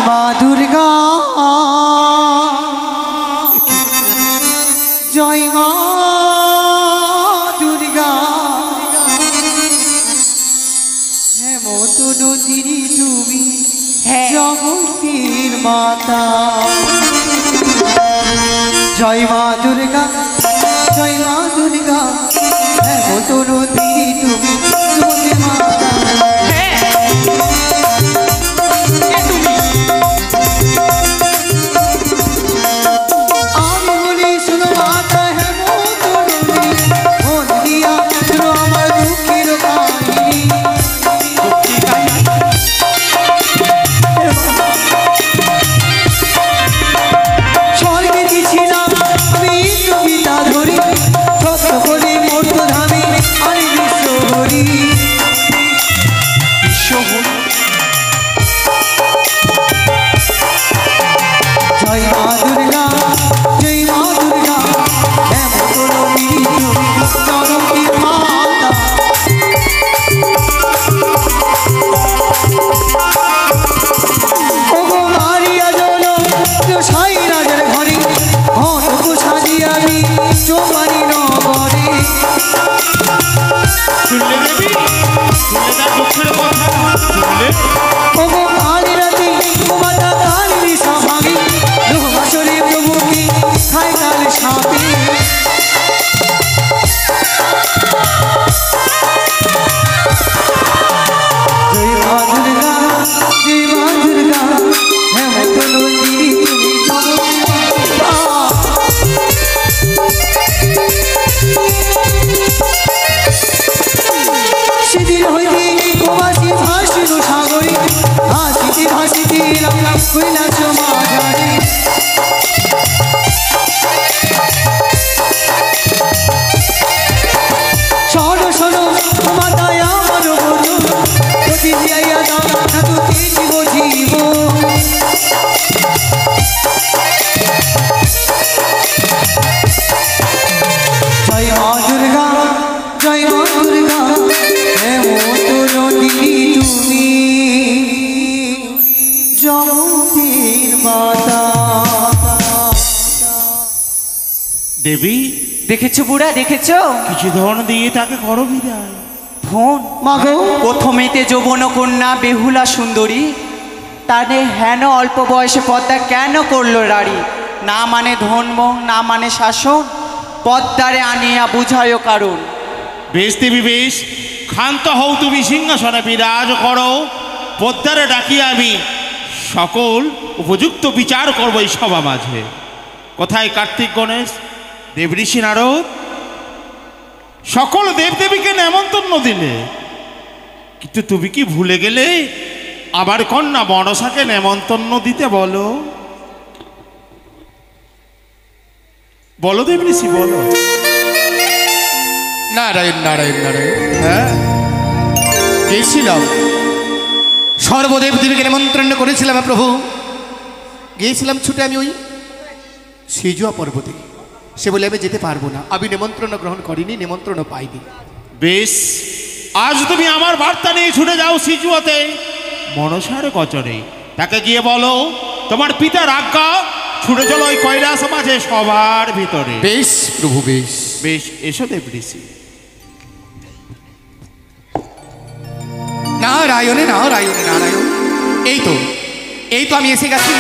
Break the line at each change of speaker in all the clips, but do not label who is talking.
মা দুর্গা জয় মা দুর্গা হেমন্ত নদীর তুমি জগতের মাতা জয় মা দুর্গা জয় মা দুর্গা হেমন্ত নদীর তুমি জগতের মাতা
দেবী
দেখেছো বুড়া দেখেছো
কিছু ধন দিয়ে তাকে করো বিদায়
ফোন মাগো প্রথমেতে যৌবন কন্যা বেহুলা সুন্দরী তানে হেন অল্প বয়সে পদ্মা কেন করলো রাড়ি না মানে ধর্ম না মানে শাসন পদ্মারে আনিয়া বুঝায় কারণ
বেশ দেবী বেশ ক্ষান্ত হও তুমি সিংহাসনে বিরাজ করো পদ্মারে ডাকিয়া আমি সকল উপযুক্ত বিচার করবো এই সভা মাঝে কোথায় কার্তিক গণেশ দেবঋষি নারদ সকল দেবদেবীকে নেমন্তন্ন দিলে কিন্তু তুমি কি ভুলে গেলে আবার কন্যা মনসাকে নেমন্তন্ন দিতে বলো বলো দেবঋষি বলো
নারায়ণ নারায়ণ নারায়ণ
হ্যাঁ
গিয়েছিলাম সর্বদেব দেবীকে নিমন্ত্রণ করেছিলাম প্রভু গিয়েছিলাম ছুটে আমি ওই সিজুয়া পর্বতে সে বলে আমি যেতে পারবো না আমি নিমন্ত্রণ গ্রহণ করিনি নিমন্ত্রণ পাইনি
বেশ আজ তুমি আমার বার্তা নিয়ে ছুটে যাও সিজুয়াতে মনসার কচরে তাকে গিয়ে বলো তোমার পিতার আজ্ঞা ছুটে চলো ওই কৈলাস মাঝে সবার ভিতরে
বেশ প্রভু বেশ
বেশ এসো দেবঋষি
নারায়ণে নারায়ণে নারায়ণ এই তো আমি এসে গেছি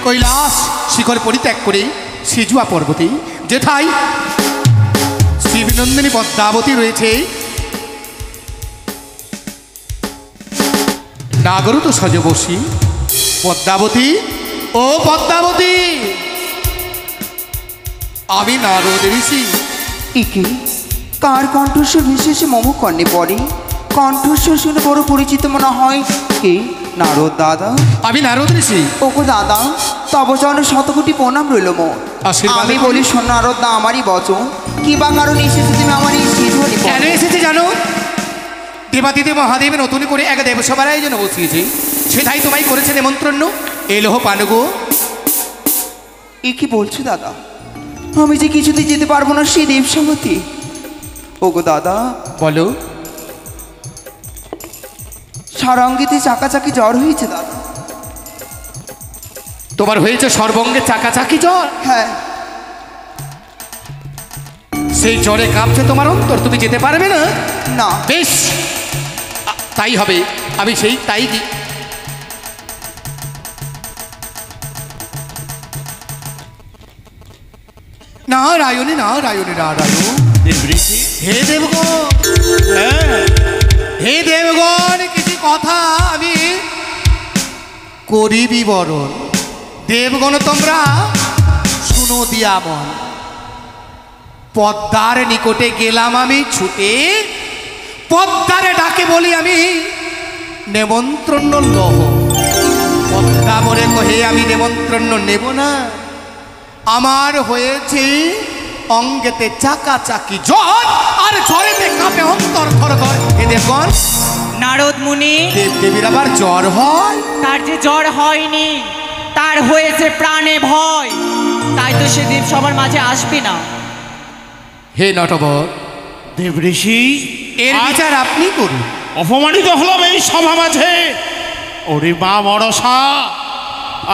কৈলাস শিখর পরিত্যাগ করে সিজুয়া পর্বতে যেথায় শ্রীবিনন্দিনী পদ্মাবতী রয়েছে নাগর তো সজ বসি পদ্মাবতী ও পদ্মাবতী আমি নারদ ঋষি
একে কার কণ্ঠস্বর বিশেষে মম কর্ণে পড়ে কণ্ঠস্বর শুনে বড় পরিচিত মনে হয় কে নারদ দাদা
আমি নারদ ঋষি
ওগো দাদা তব চরণে শতকোটি প্রণাম রইল মোর
আশীর্বাদ
আমি বলি শোন নারদ দা আমারই বচন কি বা কারণে এসেছে তুমি আমার এই সিধুনি
কেন এসেছে জানো দেবাদিদেব মহাদেব নতুন করে এক দেবসভার আয়োজন বসিয়েছে সেটাই তোমায় করেছে নিমন্ত্রণ এলোহ পানগো
এ কি বলছো দাদা আমি যে কিছুতে যেতে পারবো না সেই দেবসভাতে ওগো দাদা
বলো
সারাঙ্গিতে চাকাচাকি জ্বর হয়েছে দাদা
তোমার হয়েছে সর্বঙ্গে চাকাচাকি জ্বর।
হ্যাঁ,
সেই জ্বরে কাঁপছে তোমার অন্তর, তুমি যেতে পারবে না।
না,
বেশ, তাই হবে, আমি সেই তাই দিই। নারায়ণী নারায়ণী নারায়ণ।
দেবঋষি,
হে দেবগণ,
হ্যাঁ
হে দেবগণ, কিছু কথা আমি করি বিবরণ। দেবগণ তোমরা শুনো দিয়া মন। পদ্মার নিকটে গেলাম আমি ছুটে, পদ্মারে ডাকে বলি আমি নেমন্ত্রণ লহ। পদ্মা বলে কহে আমি নেমন্ত্রণ নেব না, আমার হয়েছে অঙ্গেতে চাকাচাকি জ্বর, আর ঝড়েতে কাঁপে অন্তর থর থর। হে দেবগণ,
নারদ মুনি,
দেব দেবীর আবার জ্বর হয়?
তার যে জ্বর হয়নি, তার হয়েছে প্রাণে ভয়, তাই তো সে দেব সবার মাঝে আসবে না।
হে নটবর,
দেবঋষি,
এর বিচার আপনি করুন।
অপমানিত হলাম এই সভা মাঝে। ওরে মা মনসা,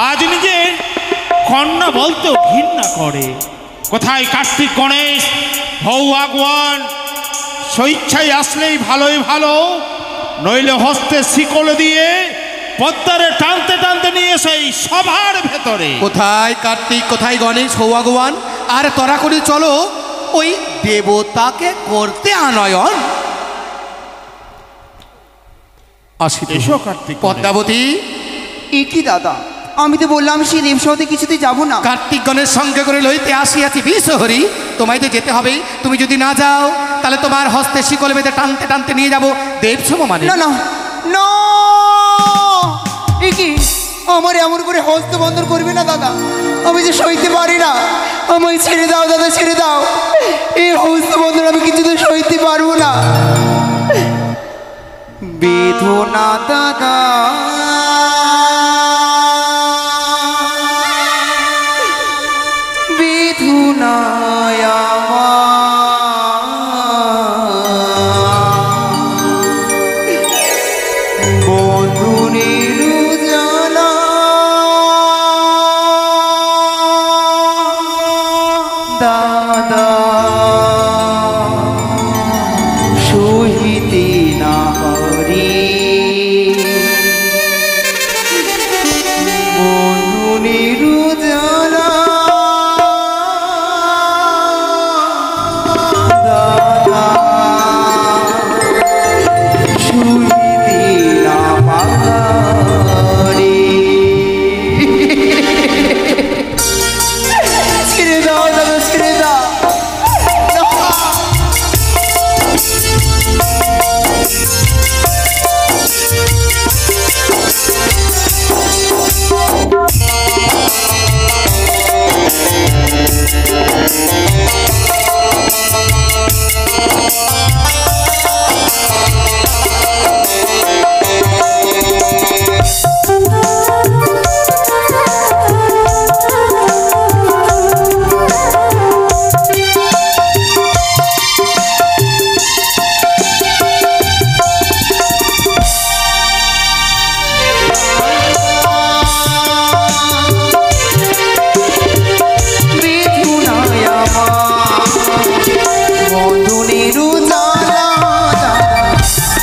আজ নিজে কন্যা বলতেও ঘৃণা করে। কোথায় কার্তিক গণেশ হৌ আগুয়ান? স্বেচ্ছায় আসলেই ভালোই ভালো, নইলে হস্তে শিকল দিয়ে পদ্মারে টানতে টানতে নিয়ে সেই সভার ভেতরে।
কোথায় কার্তিক, কোথায় গণেশ, হৌ ভগবান? আর তোরা করে চলো ওই দেবতাকে করতে আনয়ন। আসি
এসো কার্তিক গণেশ।
পদ্মাবতী,
এ কি দাদা, আমি তো বললাম সেই দেবসভাতে কিছুতে যাব না।
কার্তিক গণেশ সঙ্গে করে লইতে আসিয়াছি বিশ্বহরি, তোমায় তো যেতে হবে। তুমি যদি না যাও তাহলে তোমার হস্তে শিকল বেঁধে টানতে টানতে নিয়ে যাবো দেবসভা মানে।
না না না, এ কি, আমার এমন করে হস্ত বন্ধন করবে না দাদা, আমি যে সইতে পারি না। আমায় ছেড়ে দাও দাদা, ছেড়ে দাও। এই হস্ত বন্ধন আমি কিছুতে সইতে পারবো না। বেঁধো না দাদা, বেঁধো না বন্ধুরের জ্বালা, দাদা সহিতে না পারি। বন্ধুরের জ্বালা, দাদা সহিতে না পারি। ছেড়ে দাও দাদা, ছেড়ে দাও।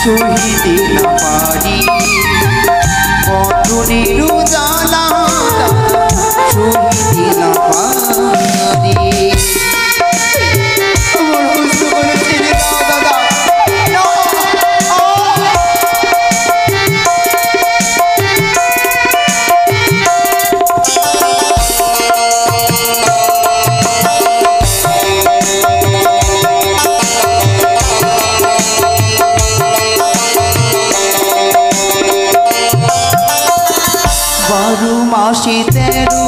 সহিতে না পারি। বন্ধুরের জ্বালা, সহিতে না পারি। আমার হস্ত করে ছেড়ে দাও দাদা। বারো মাসে 13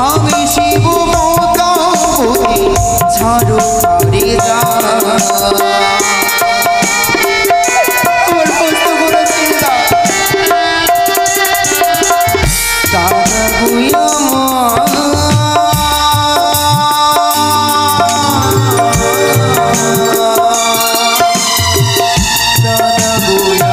আমি শিব মোটামুটি ছাড়ো ছাড়ে যা। আমার হস্ত করে ছেড়ে দাও দাদা গুইয়া। দাদা গুইয়া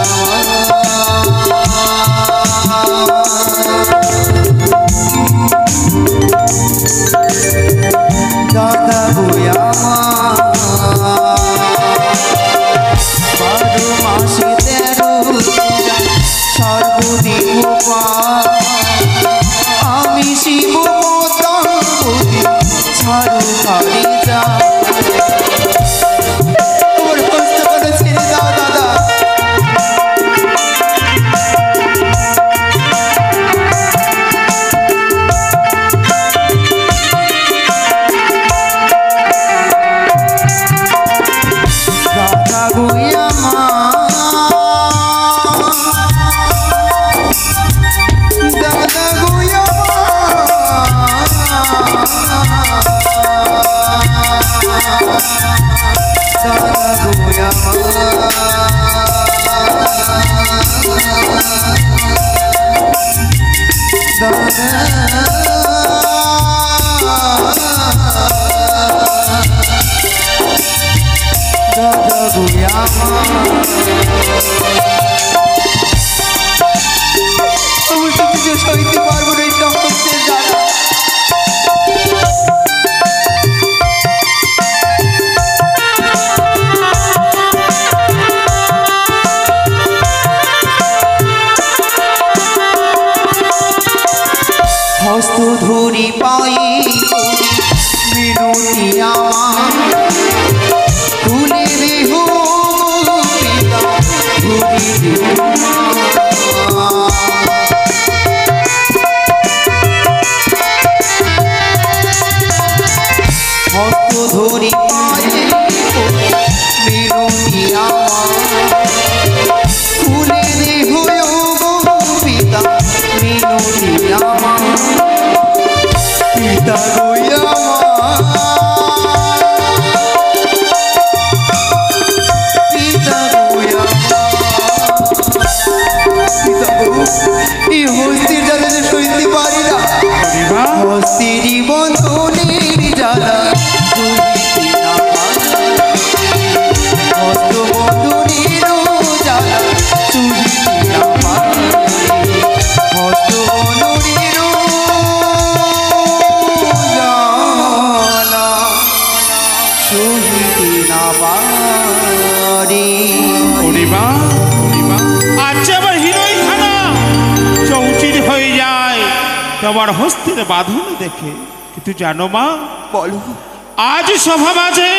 সইতে পারবো না এই সমস্তের জ্বালা। হস্ত ধরি পাই মিনতি আমার তুলে দেহ পিতা ধরি হস্ত ধরি পাই মিনতি আমার তুলে দেহ পিতা মিনতি আমার পিতা গইয়া পিতা গইয়া পিতা গো এই হস্তির জ্বালা যে সইতে পারি না হস্তির বন্ধনের জ্বালা সইতে না হস্ত বন্ধনের জ্বালা সইতে না হস্ত বন্ধনের
আচ্ছা আবার হিরোই খানা চৌচির হয়ে যায় তোমার হস্তের বাঁধন দেখে। কিন্তু জানো মা,
বলো
আজ সভা মাঝে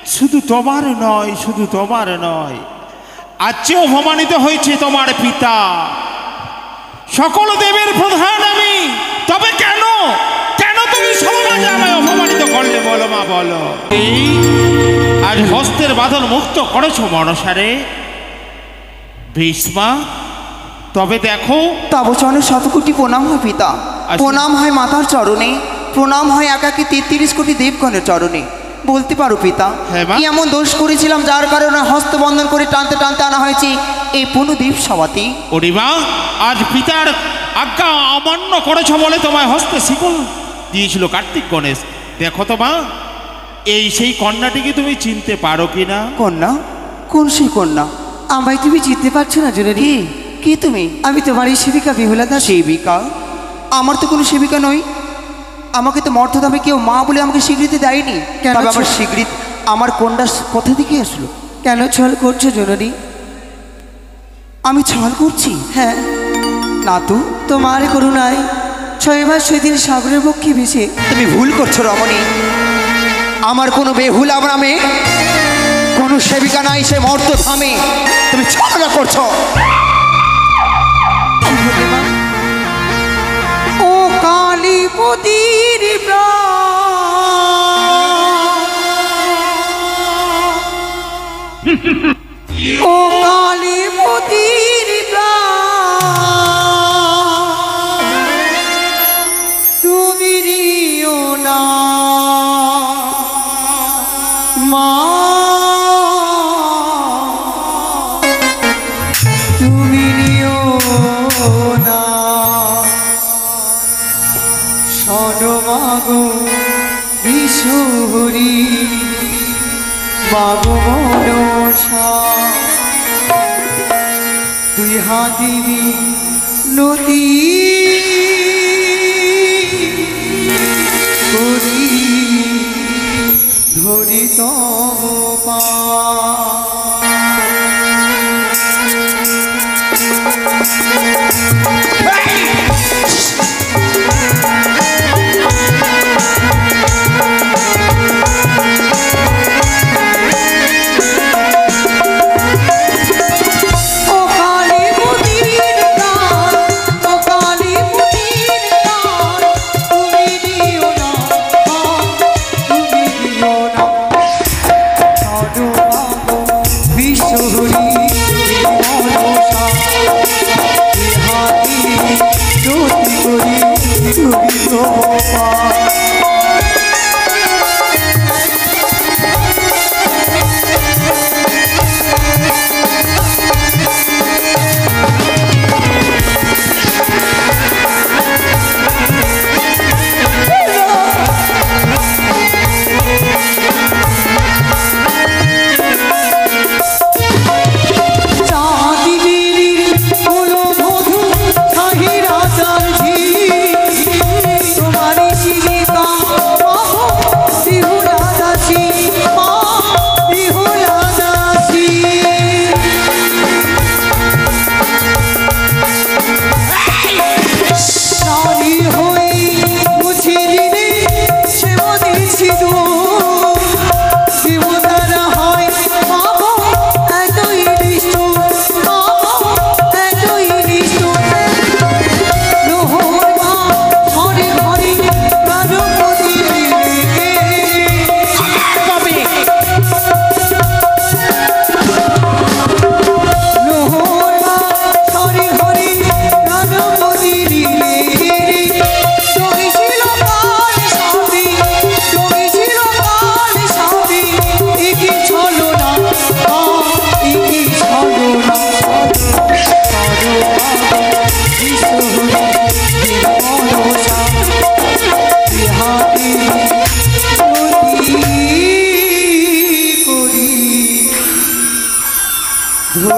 শুধু তোমার নয়, শুধু তোমার নয়, আজকে অপমানিত হয়েছে তোমার পিতা। সকল দেবের প্রধান আমি, তবে কেন কেন তুমি সভা মাঝে আমায় অপমানিত করলে বলো মা, বলো। এই আজ হস্তের বাঁধন মুক্ত করেছো মনসারে, বেশ মা, তবে দেখো
তব চরণে শতকোটি প্রণাম হয় পিতা, প্রণাম হয় মাতার চরণে, প্রণাম হয় একাকি 33 কোটি দেবগণের চরণে। বলতে পারো পিতা,
হ্যাঁ মা।
কি এমন দোষ করেছিলাম যার কারণে হস্তবন্ধন করে টানতে টানতে আনা হয়েছে এই পুনদীপ সভাতে?
ওরে মা, আজ পিতার আজ্ঞা অমান্য করেছ বলে তোমায় হস্তে শিকল দিয়েছিল কার্তিক গণেশ। দেখো তো মা, এই সেই কন্যাটিকে তুমি চিনতে পারো কিনা?
কন্যা? কোন সেই কন্যা?
আমায় তুমি চিনতে পারছো না জুনেরি?
কি তুমি?
আমি তোমারই সেবিকা বিহুলা দাস।
সেবিকা? আমার তো কোনো সেবিকা নই। আমাকে তো মর্তধামে কেউ মা বলে আমাকে স্বীকৃতি দেয়নি।
কেন
তবে আমার
ছ-
স্বীকৃতি আমার কন্যা কোথা থেকে আসলো?
কেন ছল করছো জুনেরি?
আমি ছল করছি?
হ্যাঁ,
না তো।
তোমার করুণায় 6 মাস সেদিন সাগরের পক্ষে ভেসে।
তুমি ভুল করছো রমণী। আমার কোনো বেহুলা গ্রামে কোনো সেবিকা নাই, সে মর্তধামে। তুমি ছলনা করছো।
ও কালীপতির ও কালীপতির তুমি নিও না মা, তুমি নিও না। শোনো মাগো বিশুরি, মাগো মনসা, দুই হাতি নদী করি ধরি তব পা। ও কালীপতির প্রাণ, ও কালীপতির প্রাণ, তুমি দিও না, তুমি দিও না।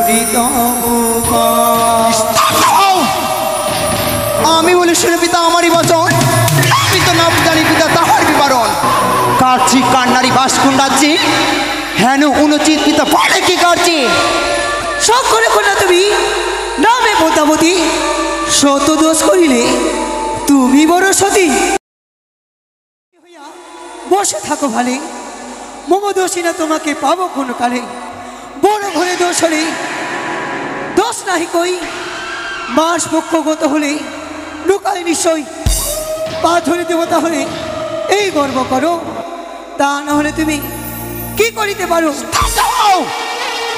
করি তব আমি বলি শুনে পিতা আমারই বচন আমি তো না জানি পিতা তাহার বিবরণ কার্যি কান্নারি বাসকুন রাজ্যে হেন অনুচিত পিতা বলে কি কার্যে
সব করে না তুমি নামে বোতাবতী শত দোষ করিলে তুমি বড় সতী বসে থাকো ভালে মম দোষী না তোমাকে পাবো কোনো কালে বড় ঘরে দোষ হলে দোষ নাহি কই মাস পক্ষগত হলে লুকায় নিশ্চয় পা ধরে দেবতা হলে এই গর্ব করো তা না হলে তুমি কি করিতে পারো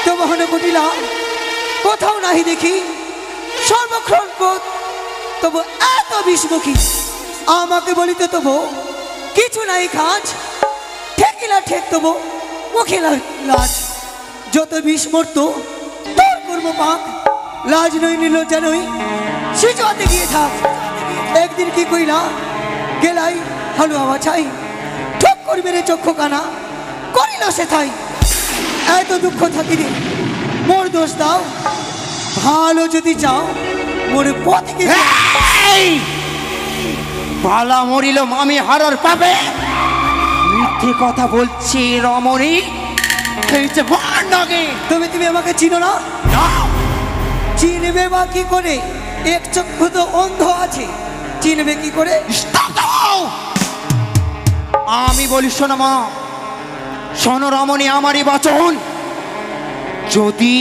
তবু হন কটিলা কোথাও নাহি দেখি সর্বক্ষণ ক্রোধ তবু এত বিষমুখী আমাকে বলিতে তবু কিছু নাই কাজ ঠেকিলা ঠেক তবু মুখে লাজ যত বিষ মরত তোর করবো পাক লাজ নই নিল জানই সিজুয়াতে গিয়ে থাক একদিন কি কইলা গেলাই হালুয়া বাছাই ঠক করবে রে চক্ষু কানা করিল সে থাই এত দুঃখ থাকিলে মোর দোষ দাও ভালো যদি চাও মোর পথকে
ভালা মরিল মামি হারার পাবে মিথ্যে কথা বলছি রমণী খেয়েছে ভার নাগে
তুমি আমাকে চিনো না চিনবে বা কি করে এক চক্ষু তো অন্ধ আছে চিনবে কি করে
আমি বলি শোনো মা শোনো রমণী আমারই বচন যদি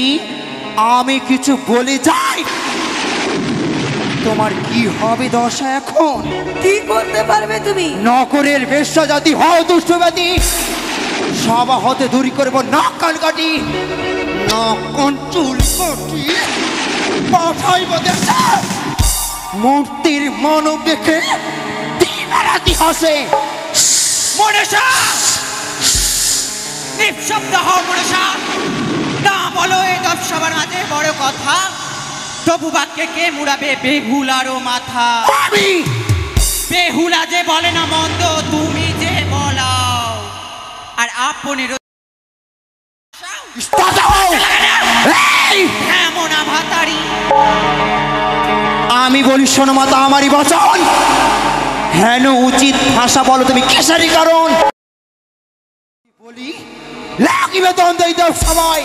আমি কিছু বলে যাই তোমার কি হবে দশা এখন
কি করতে পারবে তুমি
নগরের বেশ্যা জাতি হও দুষ্টব্যাধি সবা হতে দূরী করবো নাক কান কাটি নকন চুল কাটি পাঠাইব দেশে মূর্তির মানব দেখে দিবারাতি হাসে
মনসা নিঃশব্দ হও মনসা না বলো এই দর্শবার মাঝে বড় কথা তবু বাক্যে কে মুড়াবে বেহুলারও মাথা
আমি
বেহুলা যে বলে না মন্দ তুমি যে বলাও আর আপনের এমন ভাতারি
আমি বলি শোনো মাতা আমারই বচন হেন উচিত ভাষা বলো তুমি কেসারি কারণ বলি লাগিবে দ্বন্দ্ব এই সময়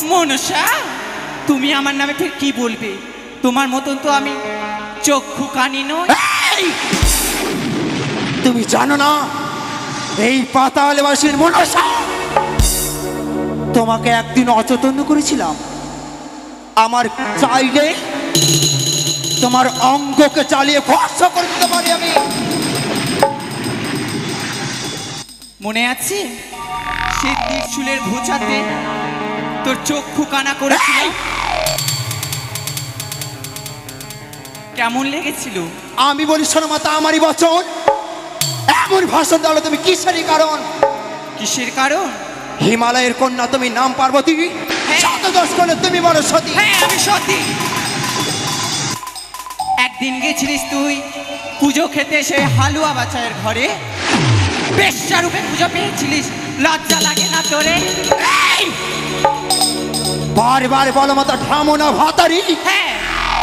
মনসা তুমি আমার নামে ফের কি বলবে তোমার মতন তো আমি চক্ষু কানি নই
তুমি জানো না এই পাতালবাসীর মনসা তোমাকে একদিন অচেতন্য করেছিলাম আমার চাইলে তোমার অঙ্গকে চালিয়ে ভস্ম করে দিতে পারি আমি
মনে আছে সে ত্রিশূলের ভোঁচাতে তোর চক্ষু কানা করেছিল কেমন লেগেছিল
আমি বলি শোনো মাতা আমারই বচন এমন ভাষণ দাও তুমি কিসেরই কারণ
কিসের কারণ
হিমালয়ের কন্যা তুমি নাম পার্বতী শত দোষ করলে তুমি বড় সতী
হ্যাঁ আমি সতী একদিন গেছিলিস তুই পুজো খেতে সে হালুয়া বাছাইয়ের ঘরে বেশ্যা রূপে পুজো পেয়েছিলিস লজ্জা লাগে না তোরে
বারবার বলো মাতা ঠামো না ভাতারি
হ্যাঁ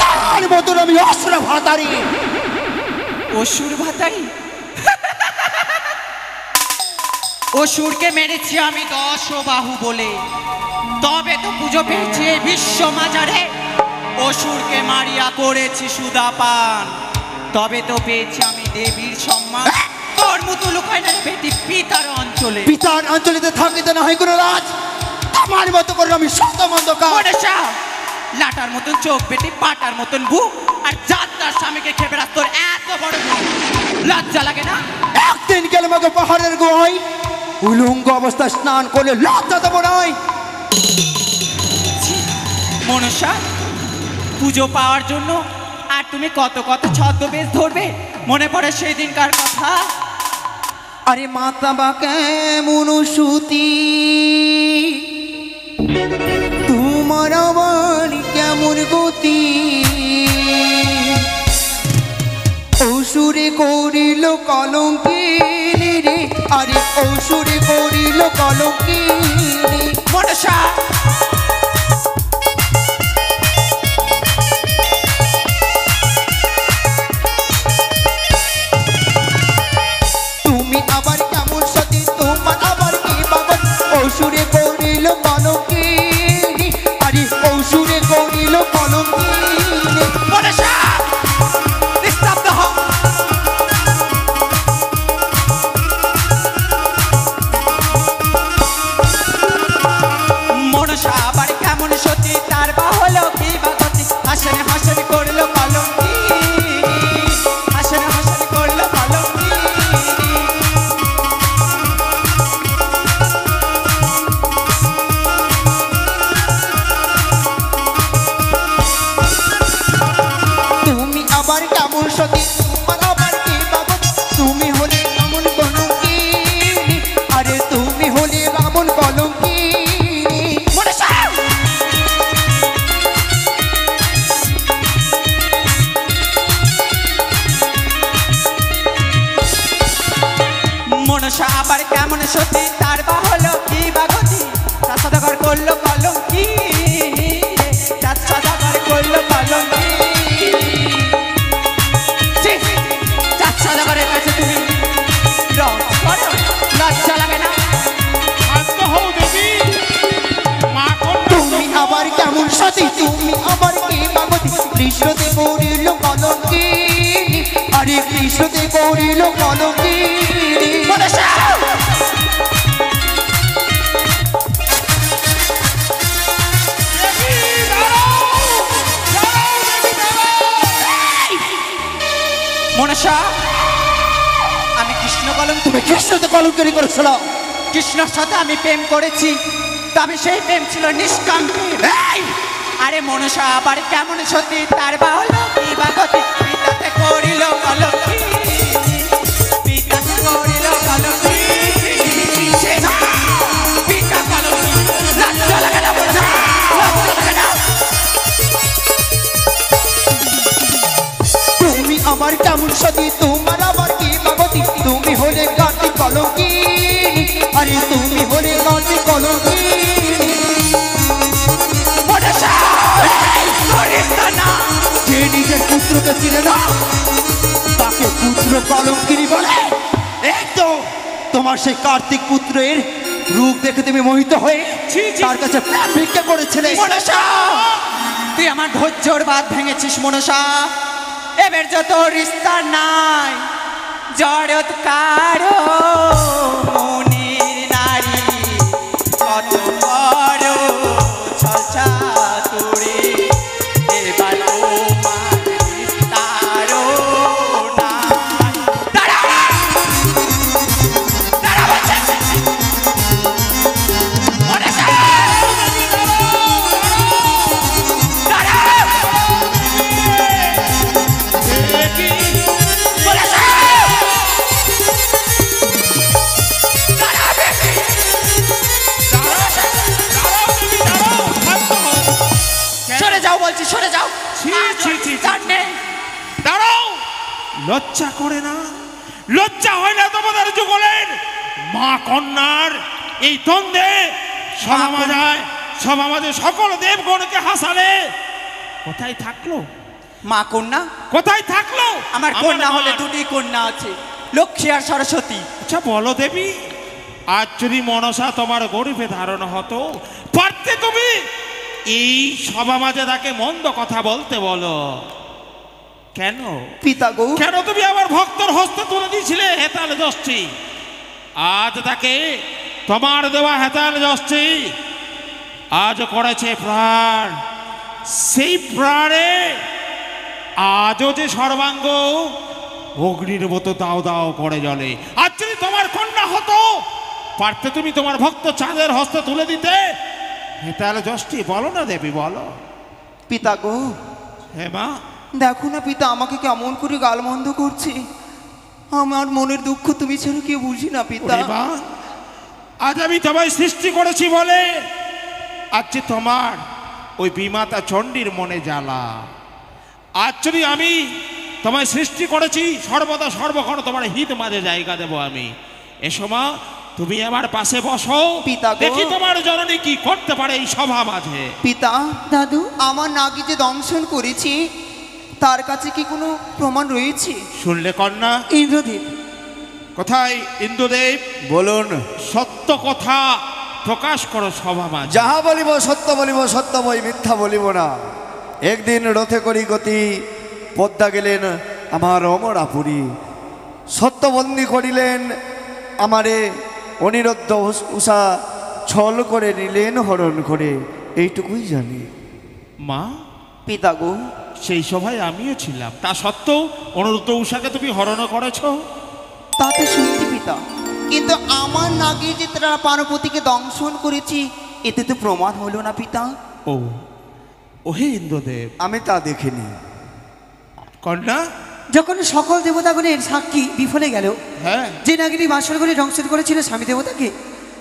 তার মতন আমি অস্ত্র ভাতারি
অসুর ভাতারি অসুরকে মেরেছি আমি 10 বাহু বলে তবে তো পুজো পেয়েছি এই বিশ্ব মাজারে অসুরকে মারিয়া করেছি সুদাপান তবে তো পেয়েছি আমি দেবীর সম্মান তোর মতো লুকায় না বেটি পিতার অঞ্চলে
পিতার অঞ্চলেতে থাকিতে না হয় কোনো রাজ আমার মতো করে আমি শত মন্দ কাজ
লাটার মতন চোখ বেটি পাটার মতন বুক আর যাত্রার স্বামীকে খেপে রাখ তোর এত বড় মুখ লজ্জা লাগে না
একদিন গেলে আমাকে পাহাড়ের গোয় উলঙ্গ অবস্থায় স্নান করলে লজ্জা দেবো নয়
মনসা পুজো পাওয়ার জন্য আর তুমি কত কত ছদ্মবেশ ধরবে মনে পড়ে সেই দিনকার কথা
আরে মাতা বা কেমন সুতি তোমার আমার কেমন গতি অসুরে করিল কলঙ্কিনী রে আরে অসুরে করিল কলঙ্কিনী
মনসা
করিল কলঙ্কিনী।
মনসা নিস্তব্ধ হও। মনসা আবার কেমন সতী তার বা হলো কি বা গতি, হাসনে হাসনে করলো কলঙ্কিনী, হাসনে হাসনে করলো কলঙ্কিনী।
তুমি আবার কেমন সতী তোমার আবার কি বাবদ, তুমি হলে কেমন কলঙ্কিনী, আরে তুমি হলে কেমন কলঙ্কিনী।
মনসা মনসা আবার কেমন সতী তার বা হলো কি বা গতি, চাঁদ সদাগর করলো কলঙ্কিনী, চাঁদ সদাগর করলো কলঙ্কিনী। ছি, চাঁদ সদাগরের কাছে তুমি রস করো, লজ্জা লাগে না?
শান্ত হও দেবী। মা কন্যা
তুমি আবার কেমন সতী তুমি আবার কি বাবতী, কৃষ্ণতে করিল কলঙ্কিনী, আরে কৃষ্ণতে করিল কলঙ্কিনী।
মনসা
দেবী, দাঁড়াও! দাঁড়াও, দেবী, দাঁড়াও!
মনসা আমি কৃষ্ণ কলঙ্ক,
তুমি কৃষ্ণতে কলঙ্কিনী করেছিল।
কৃষ্ণর সাথে আমি প্রেম করেছি, তবে সেই প্রেম ছিল নিষ্কাম প্রেম। এই! আরে মনসা আবার কেমন সতী তার বা হলো কি বা গতি, পিতাতে করিল কলঙ্কিনী, পিতাতে করিল কলঙ্কিনী। পিতা কলঙ্কিনী, লজ্জা লাগে না মনসা? লজ্জা লাগে না?
তুমি আবার কেমন সতী তোমার আবার কি বাবতী, তুমি হলে কার্তিক কলঙ্কিনী, আরে তুমি হলে কার্তিক কলঙ্কিনী।
মনসা এই করিস না।
যে নিজের পুত্রকে চিনে না তাকে পুত্র কলঙ্কিনী বলে। এই তো তোমার সেই কার্তিক পুত্রের রূপ দেখে তুমি মোহিত হয়ে
ছি, ছি,
তার কাছে প্রেম ভিক্ষা করেছিলে।
মনসা তুই আমার ধৈর্যর বাঁধ ভেঙেছিস মনসা, এবার যত রিস্তা নাই জড়ত কারো মনির নারী, কত বড় ছলছা তুড়ি, এবার তোমার বিস্তারও নাই। দাঁড়াও! দাঁড়াও বলছি! মনসা! দাঁড়াও!
দেবী,
মনসা! দাঁড়াও বেশি!
দাঁড়াও, দেবী, দাঁড়াও! শান্ত হও।
সরে যাও বলছি, সরে যাও।
ছি, ছি, ছি, ছি।
তার নেই।
দাঁড়াও! লজ্জা করে না? লজ্জা হয় না তোমাদের যুগলের? মা কন্যার এই দ্বন্দ্বে সভা মাঝে সকল দেবগণকে হাসালে। কোথায় থাকলো?
মা কন্যা,
কোথায় থাকলো?
আমার কন্যা হলে
মা।
দুটি কন্যা আছে, লক্ষ্মী আর সরস্বতী।
আচ্ছা বলো দেবী, আজ যদি মনসা তোমার গর্ভে ধারণ হতো, পারতে তুমি এই সভা মাঝে তাকে মন্দ কথা বলতে? বলো কেন?
পিতা গো,
কেন তুমি আমার ভক্তর হস্তে তুলে দিয়েছিলে হেতাল যষ্টি? আজ তাকে তোমার দেওয়া হেতাল যষ্টি আজ করেছে প্রাণ। সেই প্রাণে আজও যে সর্বাঙ্গ অগ্নির মতো দাও দাও করে জ্বলে। আজ যদি তোমার কন্যা হতো, পারতে তুমি তোমার ভক্ত চাঁদের হস্তে তুলে দিতে হেতাল যষ্টি? বলো না দেবী, বলো।
পিতা গো,
হে মা,
দেখো না পিতা আমাকে কেমন করে গালমন্দ করছে। আমার মনের দুঃখ তুমি ছাড়া কেউ বুঝি না পিতা।
ওরে মা, আজ আমি তোমায় সৃষ্টি করেছি বলে আজ যে তোমার ওই বিমাতা চণ্ডীর মনে জ্বালা। আজ যদি আমি তোমায় সৃষ্টি করেছি, সর্বদা সর্বক্ষণ তোমার হিত মাঝে জায়গা দেব আমি। এসো মা, তুমি আমার পাশে বসো,
পিতা গো।
দেখি তোমার জননী কি করতে পারে এই সভা মাঝে।
পিতা,
দাদু,
আমার নাকি যে দংশন করেছি তার কাছে কি কোনো প্রমাণ রয়েছে?
শুনলে কন্যা?
ইন্দ্রদেব,
কোথায় ইন্দ্রদেব?
বলুন।
সত্য কথা প্রকাশ করো সভা মাঝে।
যাহা বলিব সত্য বলিব, সত্য বই মিথ্যা বলিব না। একদিন রথে করি গতি পদ্মা গেলেন আমার অমরাপুরী, সত্যবন্দী করিলেন আমারে অনিরুদ্ধ উষা, ছল করে নিলেন হরণ করে, এইটুকুই জানি।
মা,
পিতা গো,
সেই সভায় আমিও ছিলাম, তা সত্ত্বেও অনুরুদ্ধ উষাকে তুমি হরণ করেছ।
তা তো সত্যি পিতা, কিন্তু আমার নাগে যে তারা পার্বতীকে দংশন করেছি এতে তো প্রমাণ হলো না পিতা।
ও ওহে ইন্দ্রদেব,
আমি তা দেখিনি।
কন্যা,
যখন সকল দেবতাগণের সাক্ষী বিফলে গেল,
হ্যাঁ,
যে নাগিনী বাসর করে ধ্বংসন করেছিল স্বামী দেবতাকে,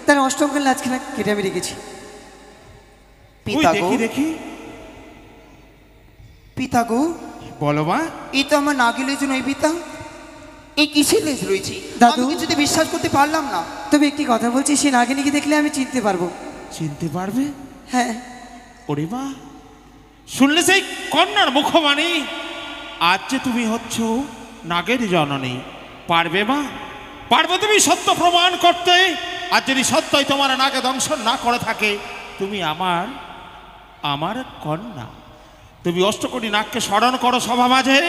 তার অষ্টমকাল লাজখানা কেটে আমি রেখেছি।
ওই
পিতা গো,
দেখি দেখি,
পিতা গো,
বলো মা।
এই তো আমার নাগি লেজ নয় পিতা, এই কিসের লেজ রয়েছে?
দাদু?
আমি কিছুতে বিশ্বাস করতে পারলাম না।
তবে একটি কথা বলছি, সেই নাগিনীকে দেখলে আমি চিনতে পারবো।
চিনতে পারবে?
হ্যাঁ।
ওরে মা, শুনলে সেই কন্যার মুখবাণী, আজ যে তুমি হচ্ছ নাগের জননী, পারবে মা? পারবে তুমি সত্য প্রমাণ করতে? আর যদি সত্যই তোমার নাগে দংশন না করে থাকে, তুমি আমার কন্যা। তুমি অষ্টকোটি নাগকে স্মরণ করো সভা মাঝে,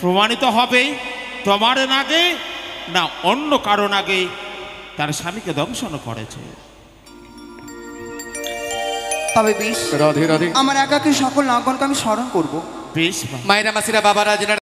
প্রমাণিত হবে তোমার নাগে না অন্য কারো নাগে তার স্বামীকে দংশন করেছে।
তবে বেশ,
রাধে রাধে।
আমার একাকে সকল নাগগণকে আমি স্মরণ করবো।
বেশ মা।
মায়েরা মাসিরা বাবারা যেনারা